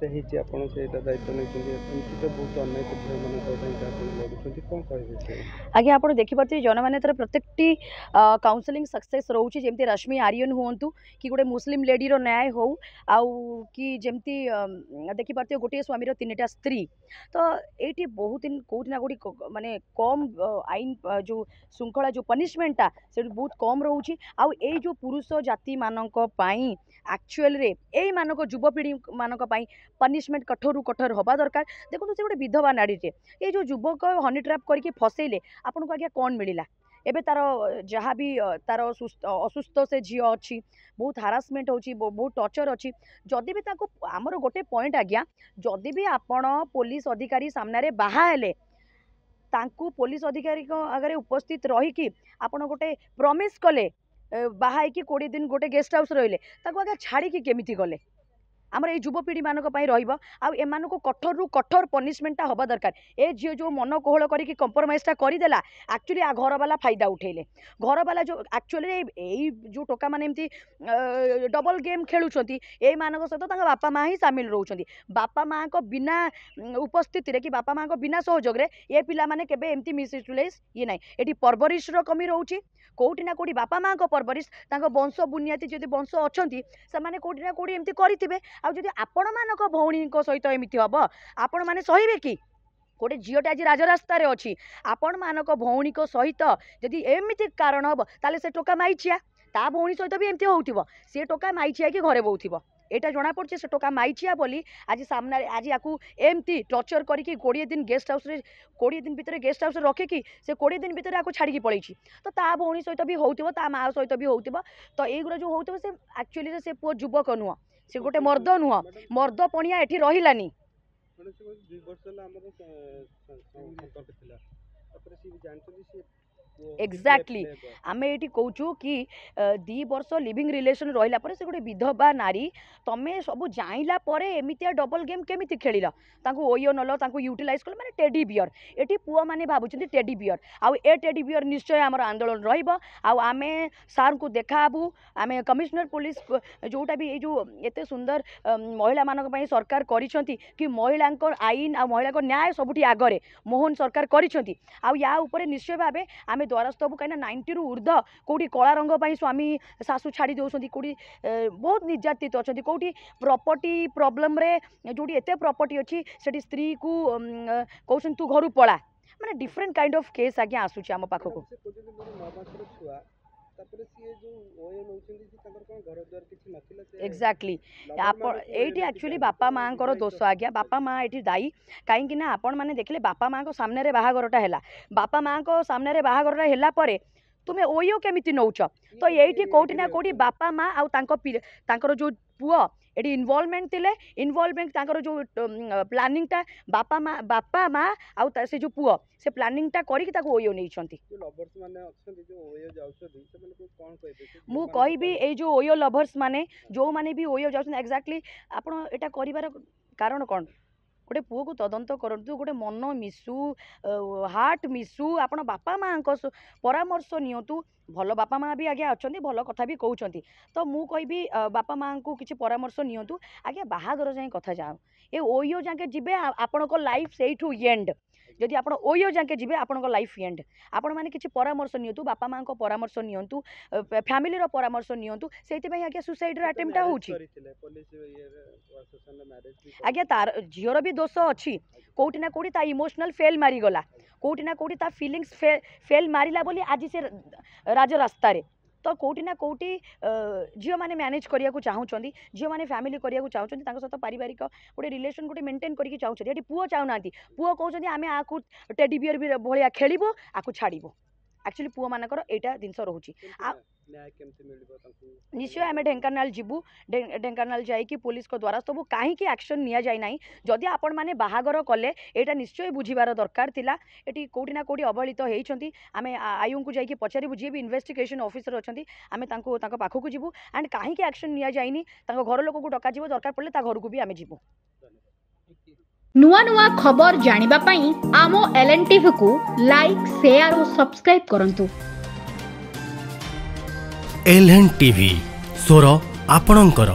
समस्या होती आपन सेटा दायित्व नै एमती तो बहुत अन्याय झील मानक लड़ुंट कौन कहे आगे आप देखिपे जनमानतर प्रत्येकटी काउंसलिंग सक्सेस रोचे जमी रश्मि आर्यन हूँ कि गोटे मुस्लिम लेडीर न्याय हो आउ कि जमती देखिपे गोटे स्वामीर 3टा स्त्री तो ये बहुत दिन कौटिना कौटी माने कम आईन जो श्रृंखला जो पनिशमेंटा से बहुत कम रोचे आउ ये जो पुरुष जाति मानक एक्चुअल रे ए मानक युवपीढ़ी मानक पनिशमेंट कठोर कठोर हवा दरकार देखो से गोटे विधवा नारीटे ये जो युवक हनी ट्रैप करके फसैले आपन को आज्ञा कौन मिला एबे तार जहाँ भी तार असुस्थ से झी अच्छी बहुत हारासमेंट होची बहुत टर्चर अच्छी जदि भी आमर गोटे पॉइंट आज्ञा जदि भी आपण पुलिस अधिकारी सामने बाहा तांकू पुलिस अधिकारी आगे उपस्थित रहीकि आपण गोटे प्रमिस कले बाहा 20 दिन गोटे गेस्ट हाउस रहिले ताको आगे छाड़ी केमिति गले आमर ये युवपीढ़ी मानक रही को कठोर रु कठोर पनिशमेंटा हवा दरकार ए झील जो मन कोहल करके कंप्रोमाइजटा करदेला एक्चुअली आ घर वाला फायदा उठेले घर वाला जो एक्चुअली जो टोका मैंने एमती डबल गेम खेलुंट ए मानक सहित बापा माँ ही सामिल रोचंती बापा माँ को बिना उपस्थिति कि बापा माँ को बिना सहयोग ये पिला माने केबे एमती मिसयूटिलाइज ये ना ये परवरिश कमी रोचे कौटी ना कौटी बापा माँ को परवरिश वंश बुनियादी जब वंश अच्छा से कौटी ना कौटी एमती करेंगे आदि आपण मानक भौणी सहित एमती हम आपण मैंने सहे कि गोटे झीटे आज राजरास्तार अच्छी आपण मानक भौणी सहित जदि एमती कारण हम ताले से टोका माइचिया ता भौणी सहित भी एमती हो सी टोका माइचिया कि घरे बोथब एटा जना पड़े से टोका माइचिया बोली आज सामने आज या एमती टर्चर करके 20 दिन गेस्ट हाउस 20 दिन भितर गेस्ट हाउस रखिकी से 20 दिन भितर आपको छाड़ी पड़े तो ता भौणी सहित भी होता ता माँ सहित भी होता तो युवा जो होता से एक्चुअली से पुओ युवक नुह से गोटे मर्द नुह मर्द पणिया एठी रहिलानी एक्जाक्टली आमे ये कहूँ कि 2 वर्ष लिविंग रिलेशन रहा पर से गोटे विधवा नारी तमें सब जाइला परे एमितिया डबल गेम केमिति खेल ओयो नल यूटिलाइज कल माने टेडी बियर ये पुआ माने भावुं टेडी बियर आउ ए टेडी बियर निश्चय आम आंदोलन रमे सार को देखाबू आम कमिश्नर पुलिस जोटा भी ये जो एते सुंदर महिला मानक सरकार करिसेंती कि महिला आईन आ महिला न्याय सबुठी आगरे मोहन सरकार करिसेंती आ या ऊपर निश्चय भाव आम द्वारस्थ हूँ कहीं 90 रु ऊर्ध कौटी कला रंग स्वामी सासू छाड़ी दौरान कौटी बहुत निर्यातित अच्छा कौटी प्रॉपर्टी प्रॉब्लम रे जोटी एते प्रॉपर्टी अच्छी से स्त्री को कहते तू घर पला माने डिफरेंट काइंड ऑफ केस आगे आसूँ आम पाखक एक्जाक्टली ये एक्चुअली बापा माँ को दोष आज्ञा बापा माँ ये दायी कहीं आपण मैंने देखले बापा माँ को सामने बाहागरटा है बापा माँ को सामने बाहागरटा है तुम्हें ओयो केमिति नौच तो ये कौटी ना कौटी बापा माँ आर जो पुओ ये इनवॉल्वमेंट थिले इनवॉल्वमेंट जो प्लानिंगटा बापा माँ आउ से जो पुओ से प्लानिंगटा करके ओयो नहीं मु कहबी ये जो ओयो लवर्स माने जो माने भी ओयो जाउछन एक्जाक्टली आपण एटा करिवार कारण कौन गोटे पुओ को तदंत करूँ गोटे मन मिसु हार्ट मिसु आप बापा माँ परामर्श नियंतु भल बापा माँ भी आगे अच्छा भल कथा भी कहते तो मु कहबी बापा माँ को किसी परामर्श नियंतु आगे बाहागर जाए कथा जाओ ये ओयो जाके जीवे आपण लाइफ से एंड जदि आप ओयो जाके जीवे आपण लाइफ एंड आपण मैंने किसी परामर्श नियंतु बापा माँ को परामर्श नियंतु फैमिली रो परामर्श नियंतु से आगे सुसाइड अटेम्प्ट होउछि आगे तार झीर भी दोष अच्छी कौटी ना कौटी ता इमोशनल फेल मारीगला कौटी ना कौटी ता फीलिंग्स फेल मारिला बोली आज से राजरास्तार तो कौटी ना कौटी झील मैंने मैनेज करने को चाहूँगी झील मैंने फैमिली करने को चाहूँगी सहित पारिवारिक गोटे रिलेशन गोटे मेंटेन करके चाहूँगी ये पुओ चाहूना पुओ कहते आम आपको टेडी बियर भी भाया खेलबो आपको छाड़बो एक्चुअली पुओ मानकर एटा जिनस रोचे निश्चय आम ढेंकानाल जीवु ढेंकानाल जाइए पुलिस को द्वारा सब कहीं एक्शन नि जाए ना जदि आपण मैंने बाहागर कले यहाँ निश्चय बुझीबार दरकार थिला एटी कौटी ना कौटी अवहेलित होती आम आयु को जाइए पचारू जी भी इन्वेस्टिगेशन ऑफिसर अच्छा आम पाखक जीवु एंड कहीं एक्शन नि जाइनी घर लोक को डका दरकार पड़े घर को भी आम जीवु नुआ नुआ खबर जानिबा पई आमो एलएनटीवी को लाइक शेयर और सब्सक्राइब करंतु। एलएनटीवी स्वर आपणंकर।